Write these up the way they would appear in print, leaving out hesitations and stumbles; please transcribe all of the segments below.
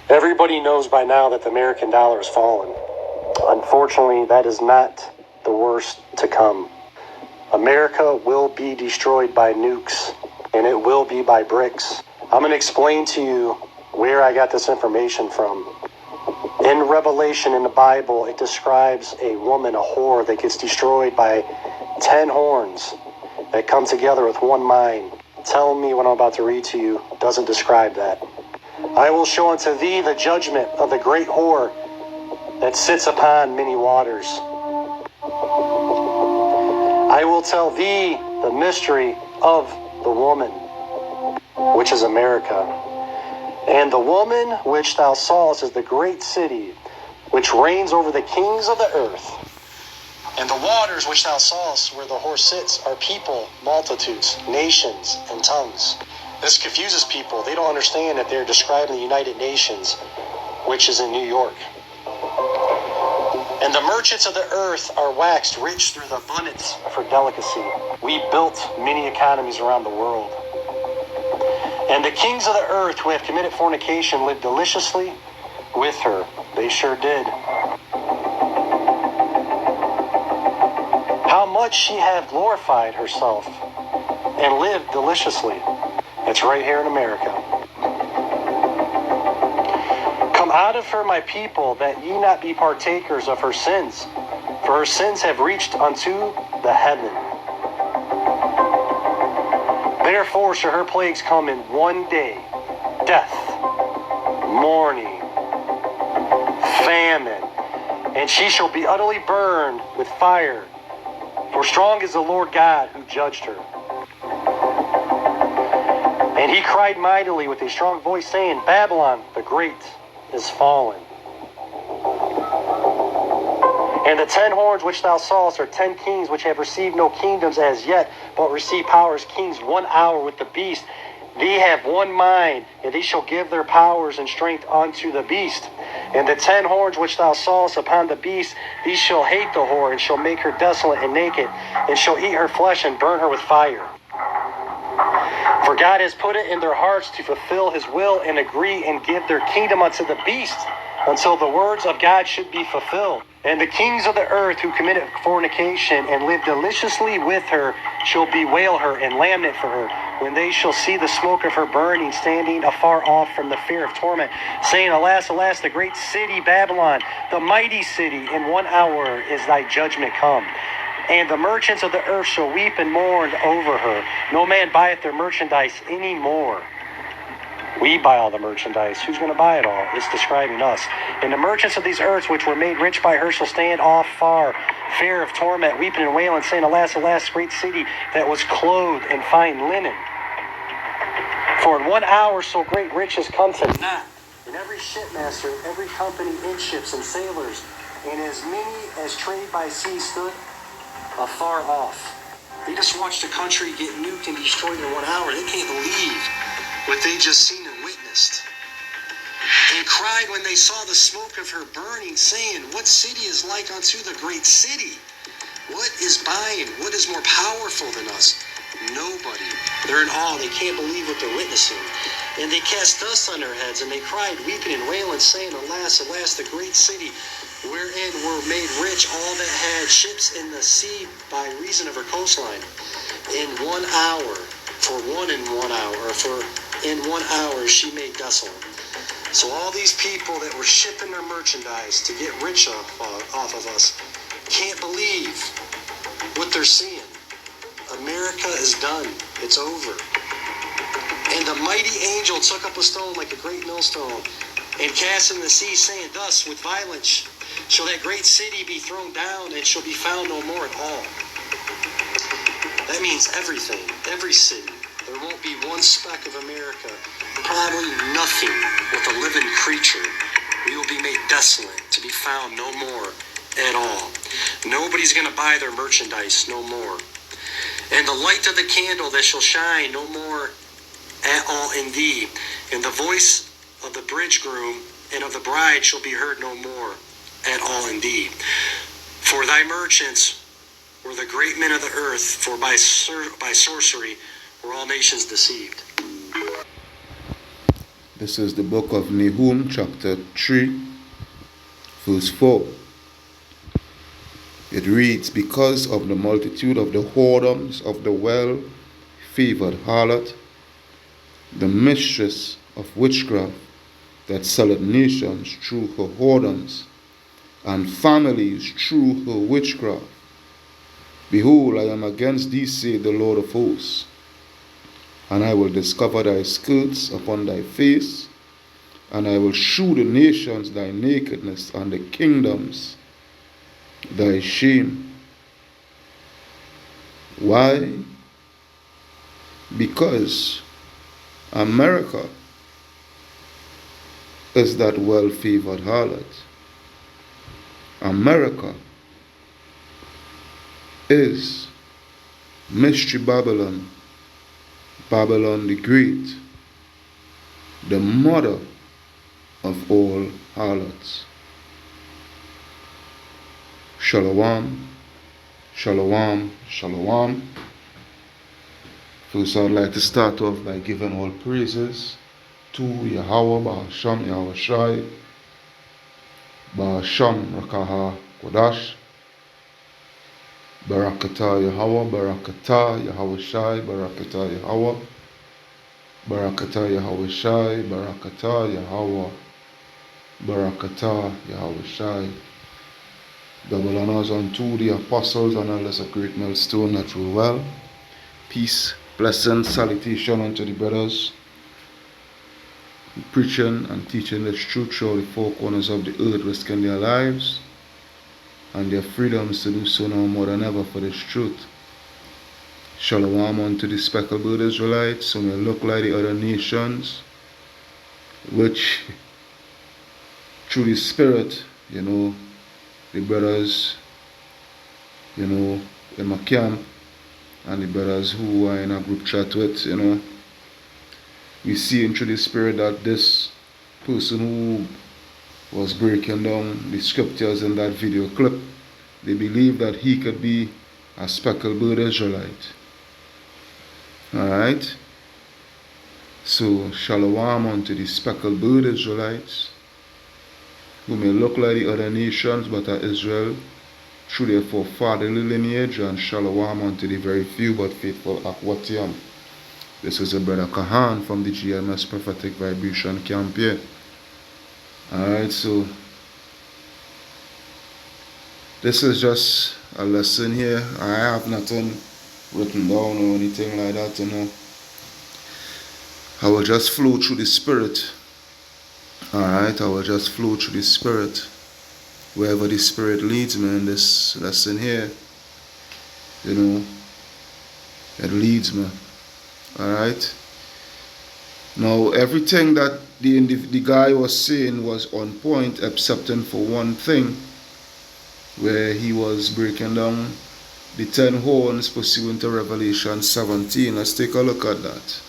Everybody knows by now that the American dollar has fallen. Unfortunately, that is not the worst to come. America will be destroyed by nukes, and it will be by bricks. I'm going to explain to you where I got this information from. In Revelation in the Bible, it describes a woman, a whore, that gets destroyed by 10 horns that come together with one mind. Tell me what I'm about to read to you doesn't describe that. I will show unto thee the judgment of the great whore that sits upon many waters. I will tell thee the mystery of the woman, which is America. And the woman which thou sawest is the great city, which reigns over the kings of the earth. And the waters which thou sawest where the whore sits are people, multitudes, nations, and tongues. This confuses people. They don't understand that they're describing the United Nations, which is in New York. And the merchants of the earth are waxed rich through the abundance of her delicacy. We built many economies around the world. And the kings of the earth who have committed fornication lived deliciously with her. They sure did. How much she hath glorified herself and lived deliciously. That's right here in America. Come out of her, my people, that ye not be partakers of her sins, for her sins have reached unto the heaven. Therefore shall her plagues come in one day: death, mourning, famine, and she shall be utterly burned with fire. For strong is the Lord God who judged her. And he cried mightily with a strong voice, saying, Babylon the great is fallen. And the 10 horns which thou sawest are 10 kings which have received no kingdoms as yet, but receive power as kings 1 hour with the beast. They have one mind, and they shall give their powers and strength unto the beast. And the 10 horns which thou sawest upon the beast, these shall hate the whore, and shall make her desolate and naked, and shall eat her flesh and burn her with fire. For God has put it in their hearts to fulfill his will and agree and give their kingdom unto the beast, until the words of God should be fulfilled. And the kings of the earth who committed fornication and lived deliciously with her shall bewail her and lament for her, when they shall see the smoke of her burning, standing afar off from the fear of torment, saying, Alas, alas, the great city Babylon, the mighty city, in 1 hour is thy judgment come. And the merchants of the earth shall weep and mourn over her. No man buyeth their merchandise any more. We buy all the merchandise. Who's going to buy it all? It's describing us. And the merchants of these earths, which were made rich by her, shall stand off far, fear of torment, weeping and wailing, saying, Alas, alas, great city that was clothed in fine linen. For in 1 hour so great riches come to naught. And every shipmaster, every company in ships and sailors, and as many as trade by sea stood afar off. They just watched a country get nuked and destroyed in 1 hour. They can't believe what they just seen and witnessed. And cried when they saw the smoke of her burning, saying, What city is like unto the great city? What is buying? What is more powerful than us? Nobody. They're in awe. They can't believe what they're witnessing. And they cast dust on their heads, and they cried, weeping and wailing, saying, Alas, alas, the great city, wherein were made rich all that had ships in the sea by reason of her coastline. In 1 hour, in 1 hour she made desolate. So all these people that were shipping their merchandise to get rich off of us can't believe what they're seeing. America is done. It's over. And the mighty angel took up a stone like a great millstone, and cast in the sea, saying, Thus with violence shall that great city be thrown down, and shall be found no more at all. That means everything, every city. There won't be one speck of America, probably nothing with a living creature. We will be made desolate, to be found no more at all. Nobody's going to buy their merchandise no more. And the light of the candle that shall shine no more at all in thee, and the voice of the bridegroom and of the bride shall be heard no more at all in thee. For thy merchants were the great men of the earth, for by sorcery were all nations deceived. This is the book of Nahum, chapter 3, verse 4. It reads, because of the multitude of the whoredoms of the well-favored harlot, the mistress of witchcraft, that selleth nations through her whoredoms, and families through her witchcraft. Behold, I am against thee, saith the Lord of hosts, and I will discover thy skirts upon thy face, and I will shew the nations thy nakedness, and the kingdoms thy shame. Why? Because America is that well-favored harlot. America is Mystery Babylon, Babylon the Great, the mother of all harlots. Shalom, shalom, shalom. First, I'd like to start off by giving all praises to Yahweh, Ba'asham, Yahweh Shai, Ba'asham, Rakaha, Kodash, Barakatah Yahweh, Barakatah Yahweh Shai, Barakatah Yahweh, Barakatah Yahweh Shai, Barakatah Yahweh, Barakatah Yahweh Shai. Double honors unto the apostles and elders of Great Millstone that rule well. Peace, blessing, salutation unto the brothers preaching and teaching this truth throughout the four corners of the earth, risking their lives and their freedoms to do so now more than ever for this truth. Shalom unto the speckled bird Israelites, who may look like the other nations, which through the Spirit, the brothers, in my camp, and the brothers who are in a group chat with, we see through the Spirit that this person who was breaking down the scriptures in that video clip, they believe that he could be a speckled bird Israelite. Alright? So, shalom unto the speckled bird Israelites, who may look like the other nations but are Israel through their forefatherly lineage, and shalom unto the very few but faithful Akwatiam. This is a brother Kahan from the GMS Prophetic Vibration Camp here. Alright, so this is just a lesson here. I have nothing written down or anything like that, I will just flow through the Spirit. Alright, I will just flow through the Spirit. Wherever the Spirit leads me in this lesson here, it leads me. Alright? Now, everything that the guy was saying was on point, excepting for one thing, where he was breaking down the 10 horns pursuant to Revelation 17. Let's take a look at that.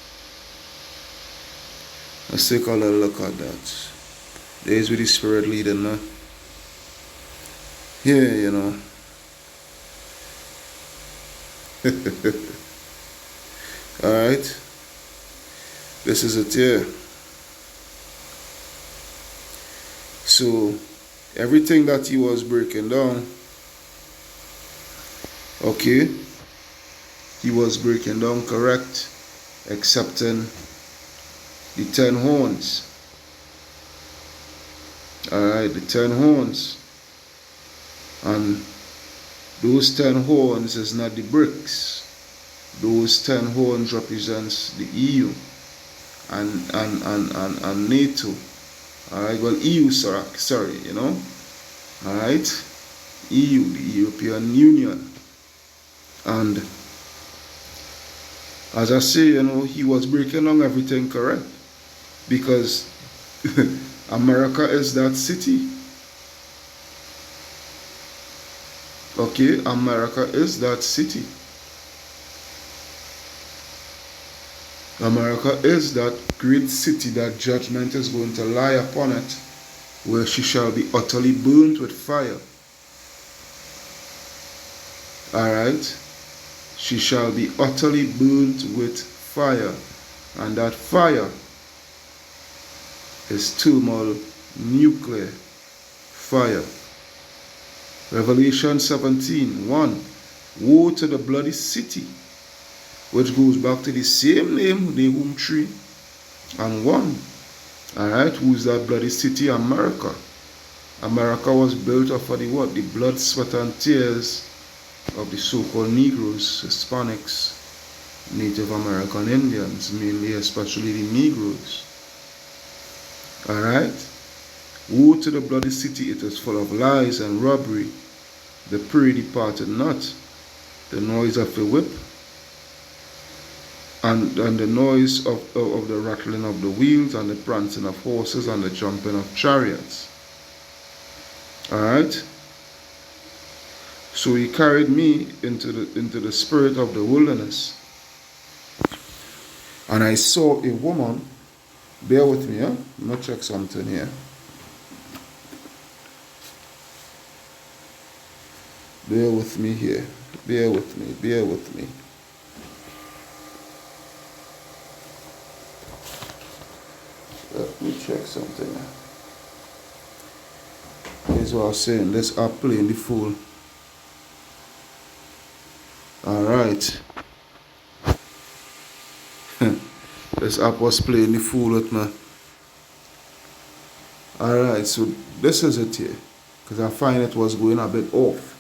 Let's take a little look at that. There's where the Spirit leading me. Here, Alright. This is it here. So, everything that he was breaking down, okay, he was breaking down correct, excepting the 10 horns. Alright, the 10 horns. And those 10 horns is not the bricks. Those 10 horns represents the EU and NATO. Alright, well, EU, sorry, Alright, EU, the European Union. And as I say, he was breaking down everything correct. Because America is that city. Okay, America is that city. America is that great city that judgment is going to lie upon it, where she shall be utterly burnt with fire. Alright? She shall be utterly burnt with fire. And that fire is thermonuclear fire. Revelation 17:1. Woe to the bloody city, which goes back to the same name, the womb tree, and 1. Alright, who's that bloody city? America. America was built off of the what? The blood, sweat, and tears of the so-called Negroes, Hispanics, Native American Indians, mainly especially the Negroes. Alright? Woe to the bloody city, it is full of lies and robbery. The prey departed not. The noise of a whip and the noise of the rattling of the wheels and the prancing of horses and the jumping of chariots. Alright? So he carried me into the spirit of the wilderness. And I saw a woman. Bear with me, huh? I'm going to check something here. Bear with me here. Bear with me. Bear with me. Let me check something. Here's what I was saying. Let's up playing the fool. Alright. This app was playing the fool with me. Alright, so this is it here. Because I find it was going a bit off.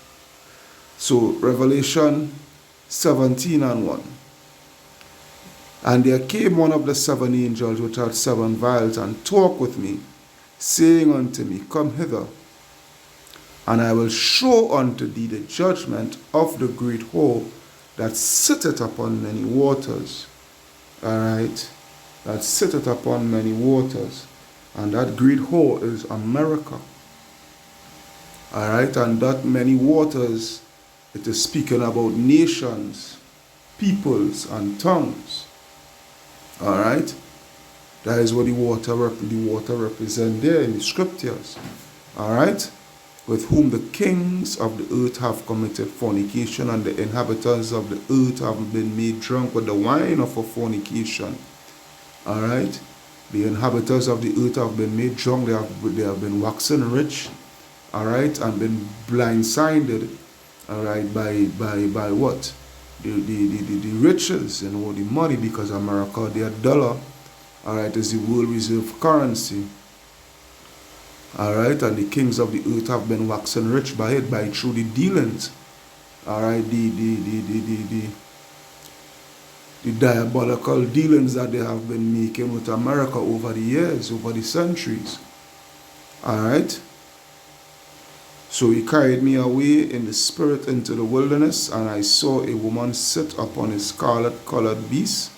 So Revelation 17:1. And there came one of the 7 angels which had 7 vials, and talked with me, saying unto me, Come hither, and I will show unto thee the judgment of the great whore that sitteth upon many waters. Alright? That sitteth upon many waters. And that great whore is America. Alright? And that many waters, it is speaking about nations, peoples, and tongues. Alright? That is what the water represents there in the scriptures. Alright? With whom the kings of the earth have committed fornication, and the inhabitants of the earth have been made drunk with the wine of a fornication. Alright? The inhabitants of the earth have been made drunk, they have been waxing rich, alright, and been blindsided, alright, by what? The riches, the money, because America, their dollar, alright, is the world reserve currency. Alright, and the kings of the earth have been waxing rich by it, through the dealings. Alright, the diabolical dealings that they have been making with America over the years, over the centuries. Alright. So he carried me away in the spirit into the wilderness, and I saw a woman sit upon a scarlet-colored beast,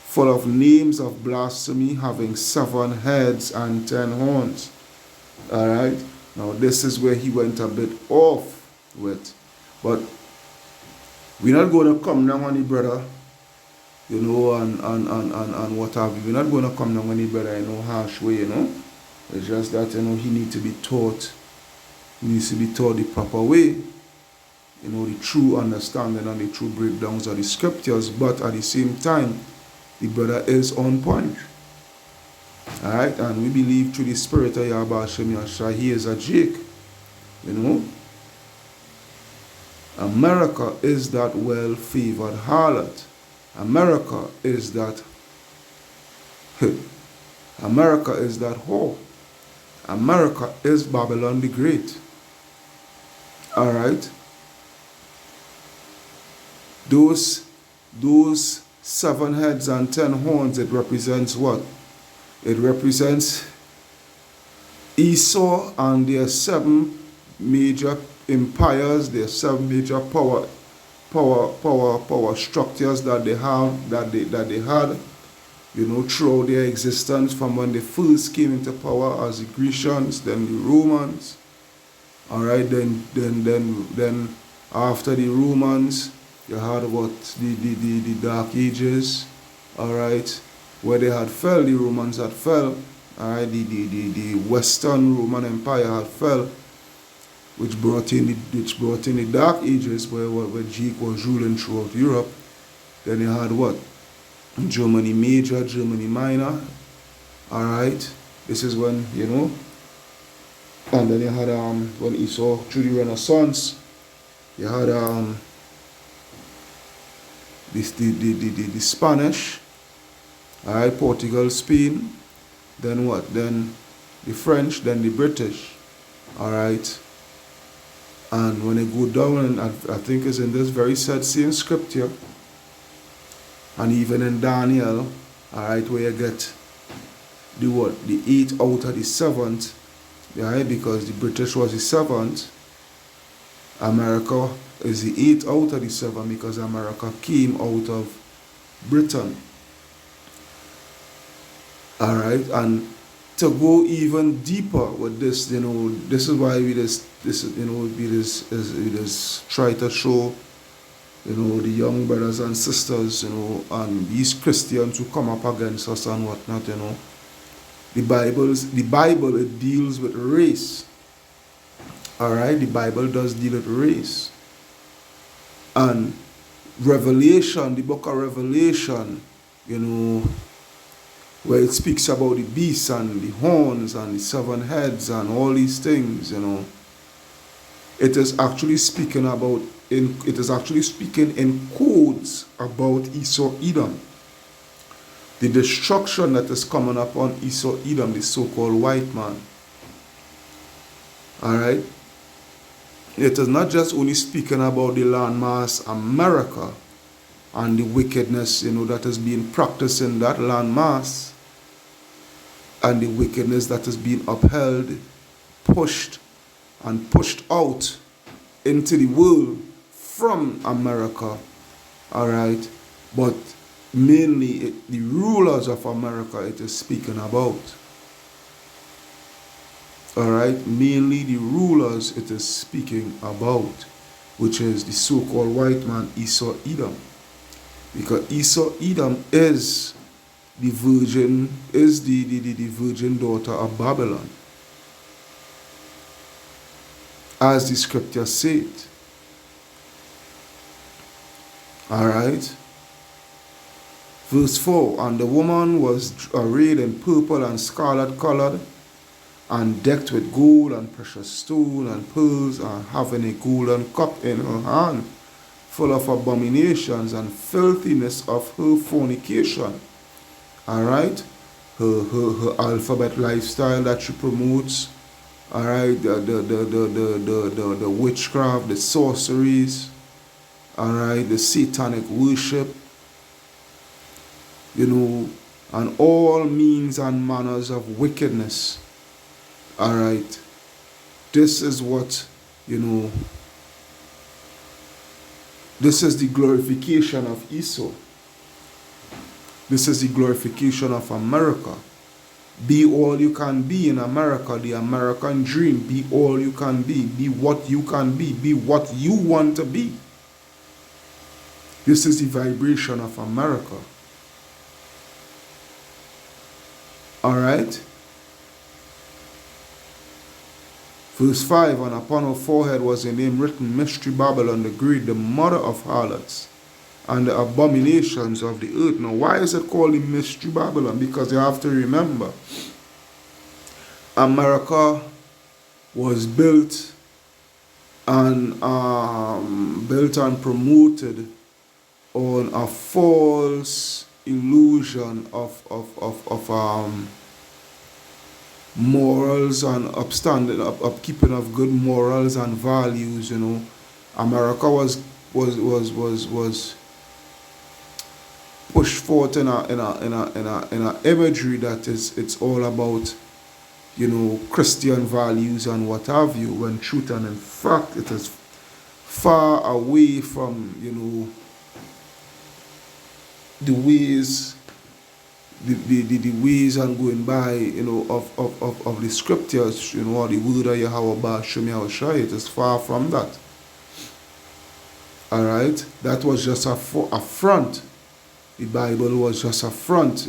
full of names of blasphemy, having 7 heads and 10 horns. Alright, now this is where he went a bit off with. But we're not going to come down on the brother, you know, and what have you. We're not going to come down on the brother in no harsh way, you know. It's just that, you know, he needs to be taught. He needs to be taught the proper way. You know, the true understanding and the true breakdowns of the scriptures. But at the same time, the brother is on point. Alright, and we believe through the spirit of Yahweh Hashem Yahshua, he is a Jake. You know? America is that well-favored harlot. America is that America is that whore. America is Babylon the Great. Alright? Those 7 heads and 10 horns, it represents what? It represents Esau and their 7 major empires, their 7 major power structures that they have, that they had, you know, throughout their existence, from when they first came into power as the Grecians, then the Romans. Alright, then after the Romans, you had what the Dark Ages, alright, where they had fell, the Romans had fell, alright, the Western Roman Empire had fell, which brought in the Dark Ages, where Jake was ruling throughout Europe. Then you had what? Germany Major, Germany Minor, alright, This is when, and then you had when Esau through the Renaissance, you had the Spanish, alright, Portugal, Spain, then what? Then the French, then the British, alright. And when they go down, and I think it's in this very same scripture, and even in Daniel, alright, where you get the what? The 8 out of the 7th, right? Because the British was the 7th. America is the 8 out of the 7 because America came out of Britain. Alright, and to go even deeper with this, this is why we just try to show, the young brothers and sisters, and these Christians who come up against us and whatnot, The Bible, it deals with race. Alright, the Bible does deal with race. And Revelation, the book of Revelation, where it speaks about the beasts and the horns and the 7 heads and all these things, it is actually speaking in codes about Esau Edom. The destruction that is coming upon Esau Edom, the so-called white man. Alright? It is not just only speaking about the landmass America and the wickedness, that is being practiced in that landmass, and the wickedness that is being upheld, pushed out into the world from America. Alright? But mainly the rulers of America it is speaking about. Alright, mainly the rulers it is speaking about, which is the so-called white man Esau Edom. Because Esau Edom is the virgin daughter of Babylon, as the scripture said. Alright. Verse 4, and the woman was arrayed in purple and scarlet colored, and decked with gold and precious stone and pearls, and having a golden cup in her hand, full of abominations and filthiness of her fornication. Alright? Her alphabet lifestyle that she promotes. Alright, the witchcraft, the sorceries, alright, the satanic worship, and all means and manners of wickedness. Alright, this is what, this is the glorification of Esau. This is the glorification of America. Be all you can be in America, the American dream. Be all you can be. Be what you can be. Be what you want to be. This is the vibration of America. Alright? Verse 5, and upon her forehead was a name written, Mystery Babylon the Great, the mother of harlots, and the abominations of the earth. Now, why is it called the Mystery Babylon? Because you have to remember, America was built and promoted on a false illusion of morals and upkeeping of good morals and values. America was pushed forth in a imagery that it's all about Christian values and what have you, when truth and in fact it is far away from the ways the ways and going by of the scriptures, or the word of Yahweh Shem Yahushua. It is far from that. Alright, that was just a front. The Bible was just a front,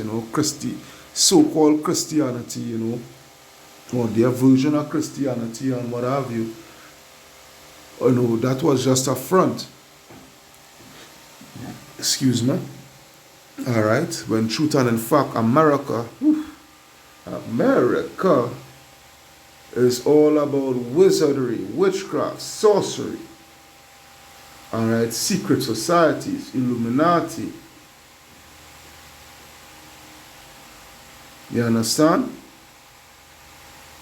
so-called Christianity, or their version of Christianity and what have you. That was just a front. Excuse me. Alright, when truth and in fact America America is all about wizardry, witchcraft, sorcery. Alright, secret societies, Illuminati. You understand?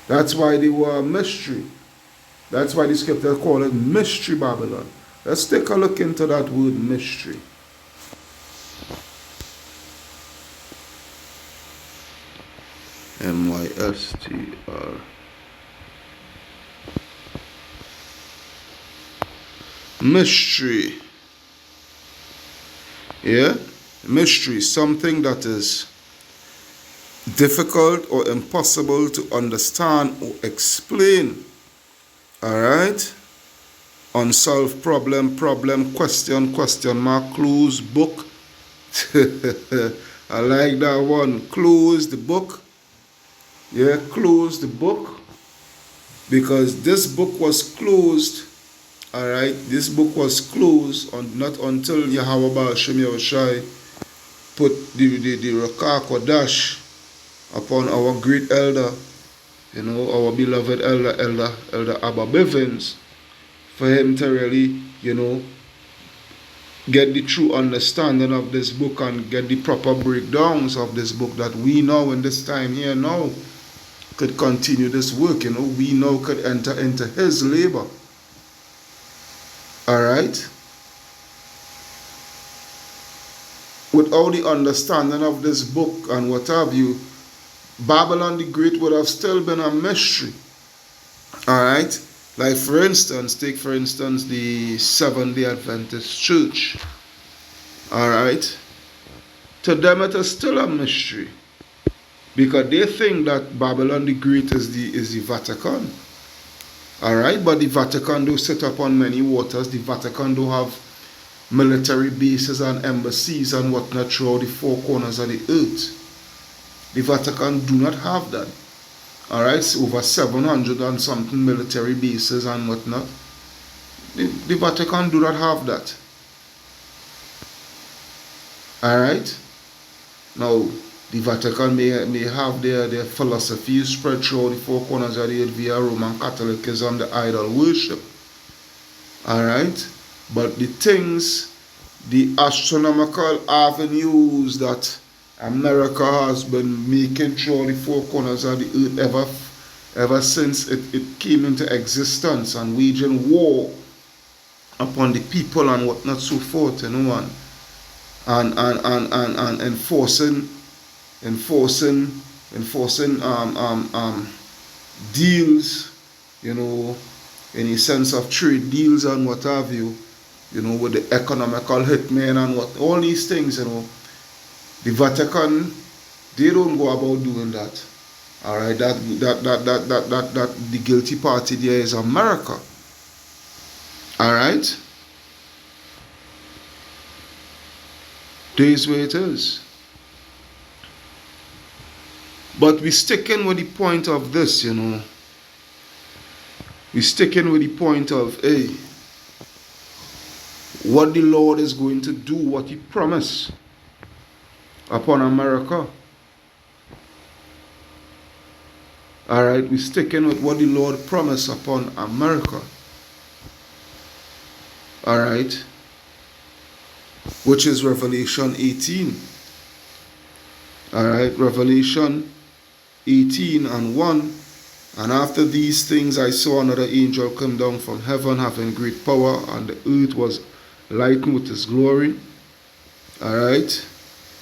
That's why they were a mystery. That's why the scripture call it Mystery Babylon. Let's take a look into that word mystery. M-Y-S-T-R. Mystery. Yeah? Mystery, something that is difficult or impossible to understand or explain. Alright? Unsolved problem, question, question mark, clues, book. I like that one. Close the book. Yeah, close the book. Because this book was closed. Alright, this book was closed not until Yahweh Baal Shem Yahushai put the Rakah Kodash upon our great elder, our beloved elder Abba Bivens, for him to really, get the true understanding of this book and get the proper breakdowns of this book, that we now in this time here now could continue this work, we now could enter into his labor. Alright? Without the understanding of this book and what have you, Babylon the Great would have still been a mystery. Alright? Like take for instance the Seventh-day Adventist Church. Alright? To them it is still a mystery. Because they think that Babylon the Great is the Vatican. Alright, but the Vatican do sit upon many waters. The Vatican do have military bases and embassies and whatnot throughout the four corners of the earth. The Vatican do not have that. Alright, so over 700 and something military bases and whatnot. The Vatican do not have that. Alright, now the Vatican may have their philosophies spread throughout the four corners of the earth via Roman Catholicism, the idol worship. Alright? But the things, the astronomical avenues that America has been making throughout the four corners of the earth ever since it came into existence, and waging war upon the people and whatnot so forth, and enforcing deals, in a sense of trade deals and what have you, with the economical hitmen and all these things, the Vatican, they don't go about doing that. Alright, that the guilty party there is America. Alright? This is where it is. But we sticking with the point of this, We sticking with the point of, what the Lord is going to do, what He promised upon America. Alright, we sticking with what the Lord promised upon America. Alright, which is Revelation 18. Alright, Revelation 18 and 1. And after these things I saw another angel come down from heaven, having great power, and the earth was lightened with his glory. Alright.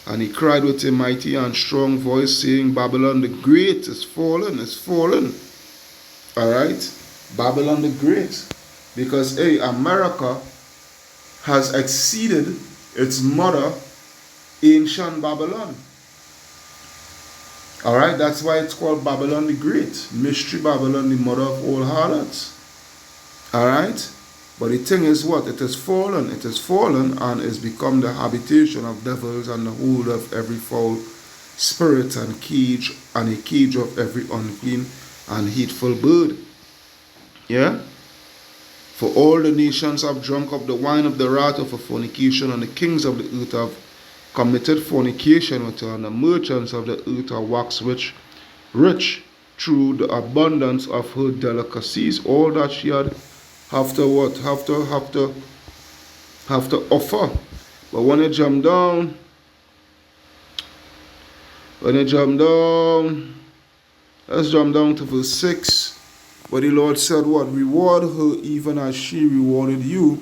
And he cried with a mighty and strong voice, saying, Babylon the Great is fallen, is fallen. Alright. Babylon the Great. Because America has exceeded its mother, ancient Babylon. Alright, that's why it's called Babylon the Great. Mystery Babylon, the mother of all harlots. Alright? But the thing is what? It is fallen. It is fallen and is become the habitation of devils and the hold of every foul spirit and a cage of every unclean and hateful bird. Yeah? For all the nations have drunk of the wine of the wrath of a fornication, and the kings of the earth have committed fornication with her, and the merchants of the earth are waxed rich rich through the abundance of her delicacies. All that she had have to what? Have to offer. But when you jump down, let's jump down to verse 6. But the Lord said, what? Reward her even as she rewarded you,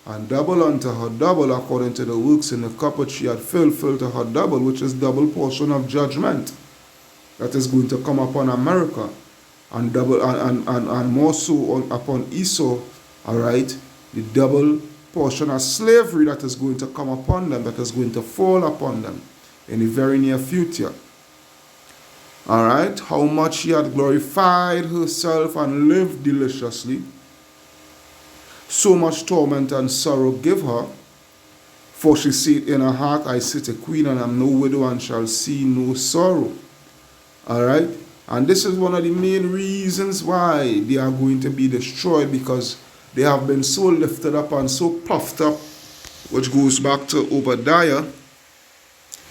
and double unto her double according to the works in the cup which she had filled, fill to her double, which is double portion of judgment that is going to come upon America, and double and more so upon Esau. All right, the double portion of slavery that is going to come upon them, that is going to fall upon them in the very near future. All right, how much she had glorified herself and lived deliciously, so much torment and sorrow give her. For she said in her heart, I sit a queen and am no widow and shall see no sorrow. All right, and this is one of the main reasons why they are going to be destroyed, because they have been so lifted up and so puffed up, which goes back to Obadiah.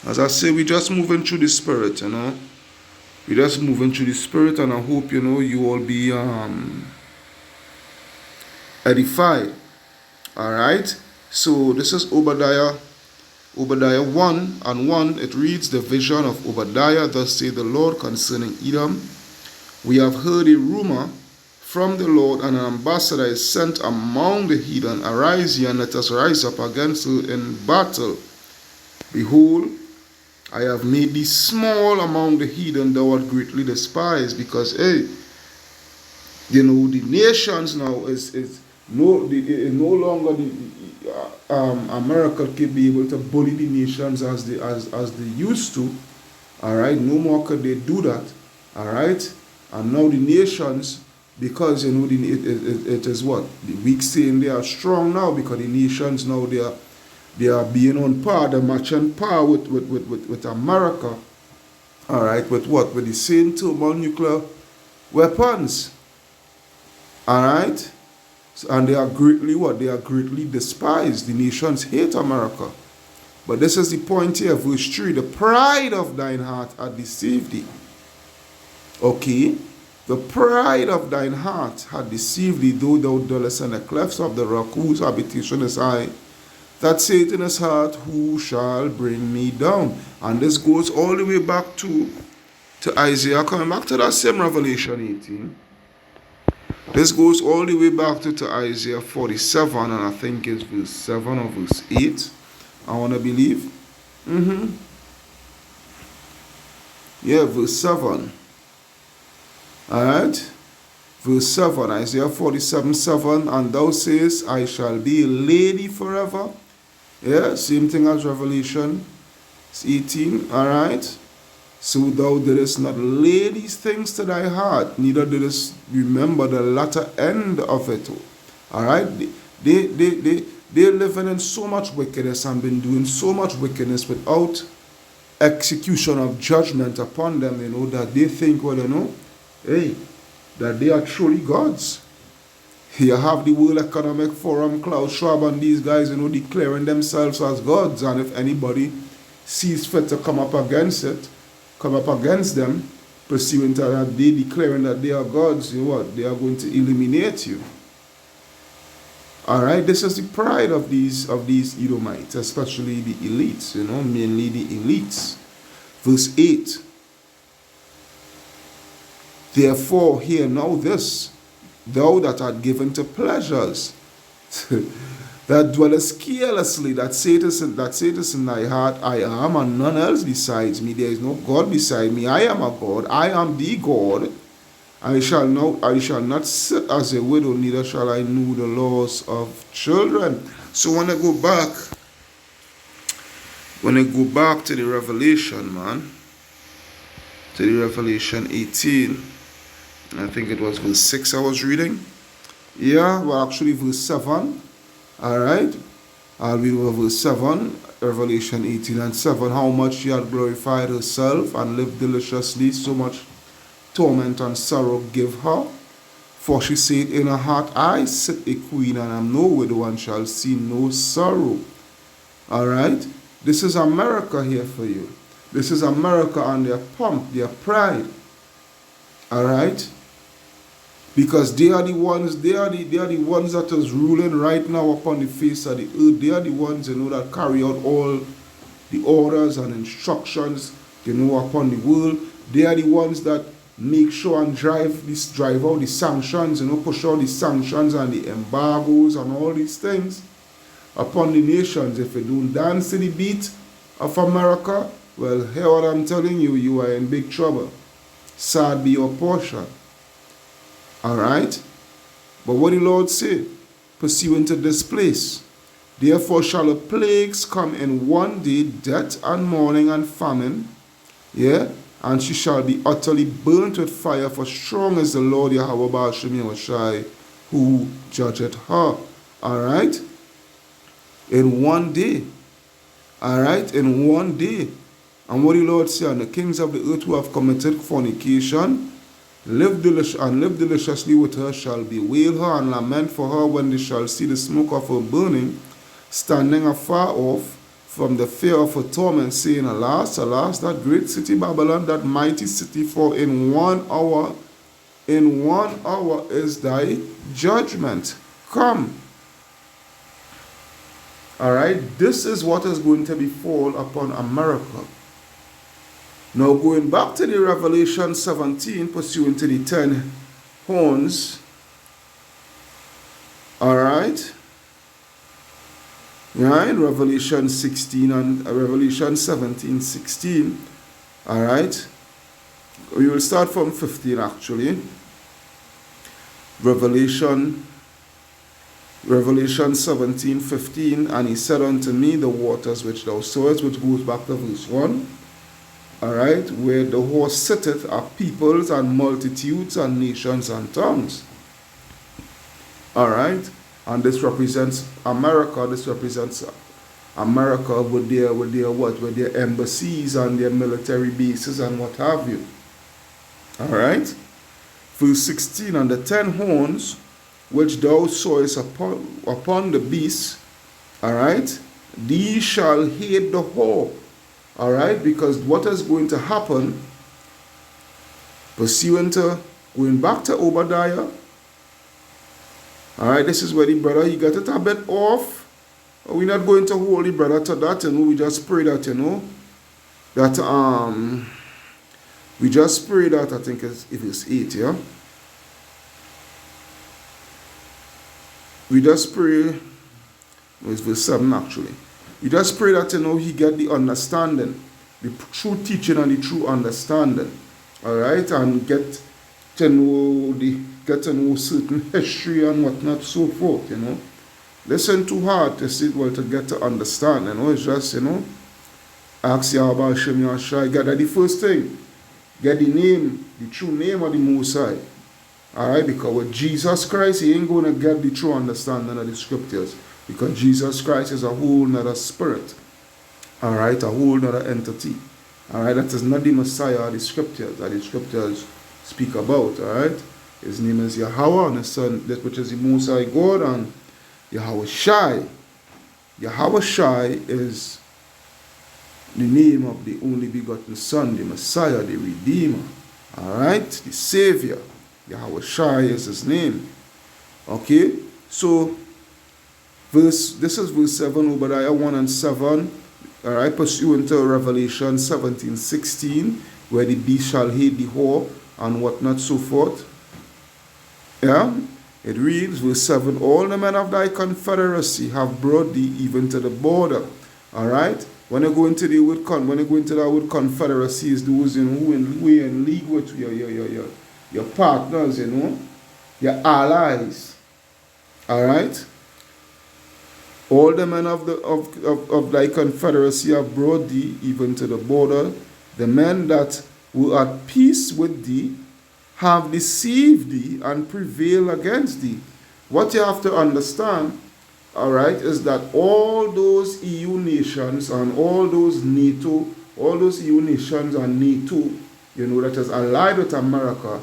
As I say, we're just moving through the spirit, you know. We're just moving through the spirit, and I hope, you know, you all be edified. All right. So this is Obadiah 1 and 1. It reads, the vision of Obadiah. Thus saith the Lord concerning Edom. We have heard a rumor from the Lord, and an ambassador is sent among the heathen. Arise ye, and let us rise up against her in battle. Behold, I have made thee small among the heathen, thou art greatly despised. Because, hey, you know, the nations now is no longer America can be able to bully the nations as they used to. All right, no more could they do that. All right, and now the nations, because you know it is what the weak saying they are strong now, because the nations now they are being on par, they're matching par with America. All right, with what? With the same thermonuclear weapons. All right, and they are greatly what? They are greatly despised. The nations hate America. But this is the point here, verse 3. The pride of thine heart hath deceived thee. Okay, the pride of thine heart hath deceived thee, though thou dwellest in the clefts of the rock, whose habitation is high. That saith in his heart, who shall bring me down? And this goes all the way back to Isaiah, coming back to that same Revelation 18. This goes all the way back to Isaiah 47, and I think it's verse 7 or verse 8. I want to believe. Yeah, verse 7. Alright? Verse 7, Isaiah 47, 7. And thou sayest, I shall be a lady forever. Yeah, same thing as Revelation 18. Alright? So thou didst not lay these things to thy heart, neither didst remember the latter end of it. Alright? They're living in so much wickedness and been doing so much wickedness without execution of judgment upon them, you know, that they think, well, you know, hey, that they are truly gods. You have the World Economic Forum, Klaus Schwab and these guys, you know, declaring themselves as gods, and if anybody sees fit to come up against them, pursuant to that, they declaring that they are gods, you know what, they are going to eliminate you. Alright, this is the pride of these Edomites, especially the elites, you know, mainly the elites. Verse 8. Therefore, hear now this, thou that art given to pleasures, that dwellest carelessly, that saitest in thy heart, I am, and none else besides me. There is no God beside me. I am a God. I am the God. I shall not sit as a widow, neither shall I know the laws of children. So when I go back to the Revelation, man, to the Revelation 18, I think it was verse 6 I was reading. Yeah, well, actually verse 7. Alright, I'll read over verse 7, Revelation 18 and 7. How much she had glorified herself and lived deliciously, so much torment and sorrow give her. For she said in her heart, I sit a queen and am no widow and shall see no sorrow. Alright, this is America here for you. This is America and their pomp, their pride. Alright? Because they are the ones, they are the ones that is ruling right now upon the face of the earth. They are the ones, that carry out all the orders and instructions, upon the world. They are the ones that make sure and drive out the sanctions, push out the sanctions and the embargoes and all these things upon the nations. If you don't dance to the beat of America, well, hear what I'm telling you, you are in big trouble. Sad be your portion. Alright? But what the Lord said, pursuant to this place, therefore shall the plagues come in one day, death and mourning and famine, and she shall be utterly burnt with fire, for strong is the Lord Yahweh Baal Shem Yahushai, who judgeth her. Alright? In one day. Alright? In one day. And what the Lord said, and the kings of the earth who have committed fornication, live deliciously with her, shall bewail her and lament for her when they shall see the smoke of her burning, standing afar off from the fear of her torment, saying, Alas, alas, that great city Babylon, that mighty city, for in 1 hour is thy judgment come. Alright, this is what is going to befall upon America. Now going back to the Revelation 17, pursuant to the 10 horns. Alright. Right, Revelation 16 and Revelation 17, 16. Alright. We will start from 15 actually. Revelation 17, 15. And he said unto me, the waters which thou sawest, which goes back to verse 1. Alright, where the horse sitteth are peoples and multitudes and nations and tongues. Alright, and this represents America. This represents America with their embassies and their military bases and what have you. Alright, verse 16, and the 10 horns which thou sawest upon the beast, alright, these shall hate the whore. Alright, because what is going to happen, pursuant to going back to Obadiah, alright, this is where the brother, he got it a bit off. We're not going to hold the brother to that, we just pray that, that, we just pray that, I think if it's 8, yeah? We just pray, it's verse 7 actually. We just pray that, he get the understanding, the true teaching and the true understanding. Alright, and get to know certain history and whatnot, so forth, Listen too hard to sit well to get to understand, It's just, ask Yahweh Shem Yahushai, get the first thing. Get the name, the true name of the Most High. Alright, because with Jesus Christ, he ain't going to get the true understanding of the scriptures. Because Jesus Christ is a whole nother spirit. Alright, a whole nother entity. Alright, that is not the Messiah of the scriptures that the scriptures speak about. Alright, his name is Yahweh, and his son, that which is the Most High God, and Yahweh Shai. Yahweh Shai is the name of the only begotten Son, the Messiah, the Redeemer. Alright, the Savior. Yahweh Shai is his name. Okay, so this is verse 7, Obadiah 1 and 7. Alright, pursuant to Revelation 17, 16, where the beast shall hate the whore and whatnot, so forth. Yeah, it reads, verse 7, all the men of thy confederacy have brought thee even to the border. Alright, when you go into that word confederacy, is those who are in league with your partners, your allies. Alright? All the men of thy confederacy have brought thee even to the border. The men that were at peace with thee have deceived thee and prevailed against thee. What you have to understand, alright, is that all those EU nations and all those EU nations and NATO, that is allied with America,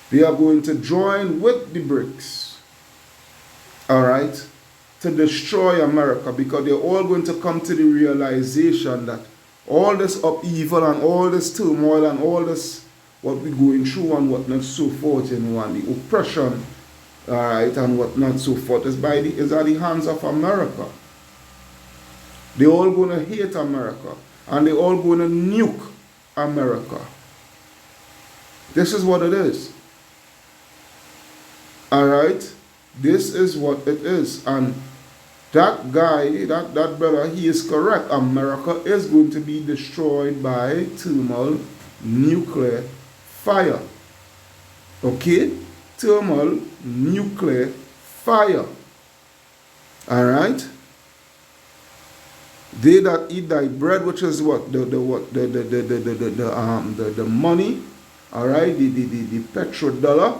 they are going to join with the BRICS, alright, to destroy America, because they're all going to come to the realization that all this upheaval and all this turmoil and all this what we're going through and what not so forth, and the oppression, alright, and what not so forth is at the hands of America. They all gonna hate America, and they all gonna nuke America. This is what it is. Alright? This is what it is. And that guy, that brother, he is correct. America is going to be destroyed by thermal nuclear fire. Okay? Thermal nuclear fire. Alright? They that eat thy bread, which is what? The money, alright, the petrodollar,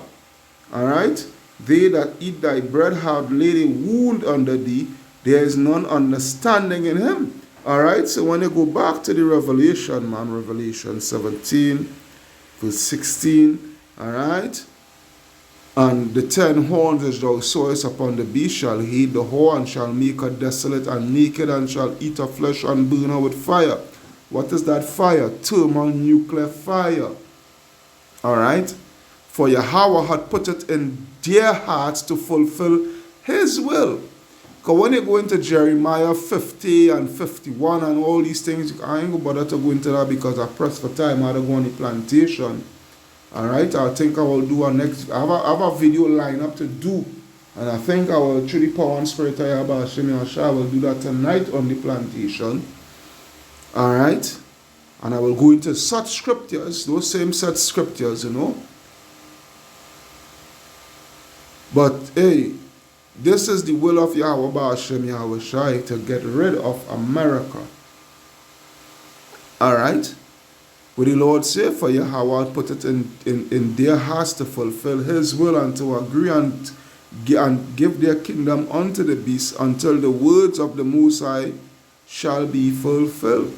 alright. They that eat thy bread have laid a wound under thee, there is none understanding in him. Alright, so when you go back to the Revelation, man, Revelation 17, verse 16, alright, and the 10 horns which thou sawest upon the beast shall heed the horn, shall make her desolate and naked, and shall eat her flesh and burn her with fire. What is that fire? Thermal nuclear fire. Alright? For Yahweh had put it in their hearts to fulfill his will. Because when you go into Jeremiah 50 and 51 and all these things, I ain't going to bother to go into that because I press for time. I had to go on the plantation. Alright, I think I will do I have a video line up to do. And I think I will, through the power and spirit of Yahweh I will do that tonight on the plantation. Alright. And I will go into such scriptures, those same such scriptures, you know. But hey, this is the will of Yahweh Ba'ashem Yahweh Shai to get rid of America. Alright? What the Lord say? For Yahweh put it in their hearts to fulfill his will and to agree and give their kingdom unto the beast until the words of the Most High shall be fulfilled.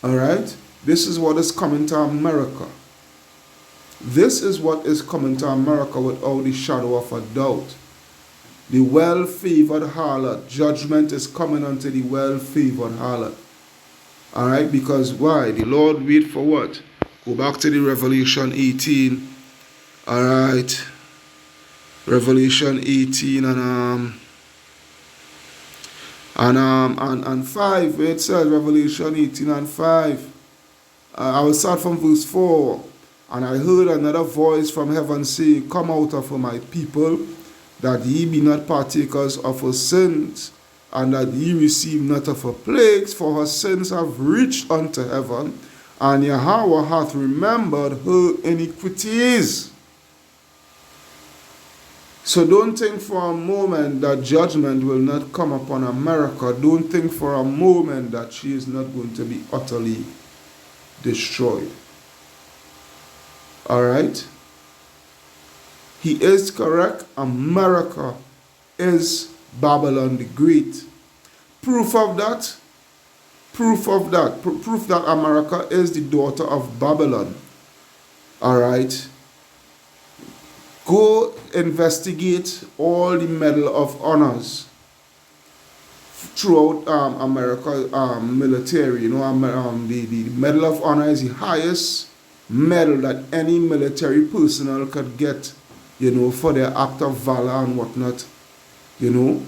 Alright? This is what is coming to America. This is what is coming to America without the shadow of a doubt. The well-favored harlot. Judgment is coming unto the well-favored harlot. Alright, because why? The Lord wait for what? Go back to the Revelation 18. Alright. Revelation 18 and 5. Where it says Revelation 18 and 5. I will start from verse 4. And I heard another voice from heaven saying, Come out of her, my people, that ye be not partakers of her sins, and that ye receive not of her plagues, for her sins have reached unto heaven, and Yahweh hath remembered her iniquities. So don't think for a moment that judgment will not come upon America. Don't think for a moment that she is not going to be utterly destroyed. Alright? He is correct. America is Babylon the Great. Proof of that? Proof that America is the daughter of Babylon. Alright? Go investigate all the Medal of Honors throughout America military. You know, the Medal of Honor is the highest medal that any military personnel could get, you know, for their act of valor and whatnot, you know.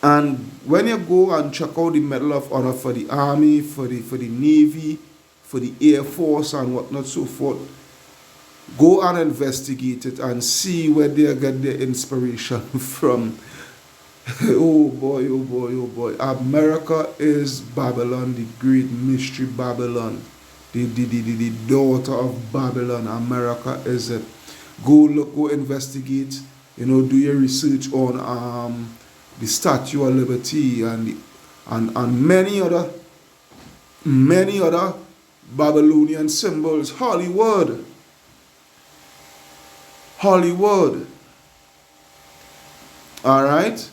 And when you go and check out the Medal of Honor for the Army, for the Navy, for the Air Force and whatnot, so forth, go and investigate it and see where they get their inspiration from. Oh boy, oh boy, oh boy. America is Babylon, the great mystery Babylon. The daughter of Babylon. America is it. Go look, go investigate, you know, do your research on the Statue of Liberty and many other Babylonian symbols. Hollywood. Alright?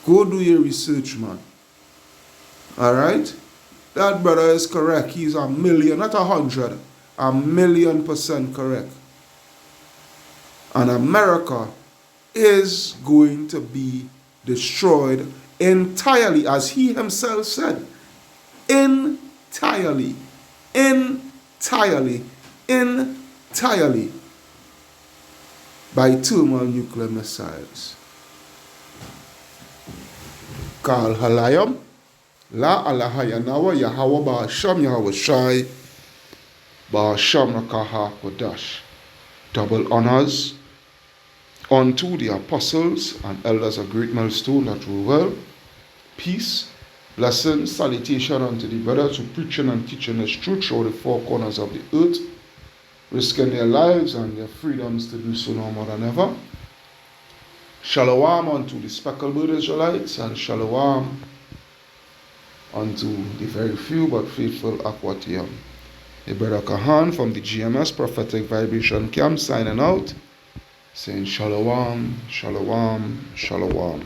Go do your research, man. Alright? That brother is correct. He's a million, not 100. 1,000,000% correct. And America is going to be destroyed entirely, as he himself said. Entirely. entirely by thermonuclear missiles. Kal halayam, la alahaya nawa Yahawa Ba'asham Yahweh Shai Ba'asham Rakaha Kodash. Double honors unto the apostles and elders, a great milestone that rule well. Peace, blessing, salutation unto the brothers who preaching and teaching this truth through the four corners of the earth, risking their lives and their freedoms to do so no more than ever. Shalom unto the speckled Israelites, and shalom unto the very few but faithful Akwatiyam. The brother Kahan from the GMS Prophetic Vibration Camp signing out, saying shalom, shalom, shalom.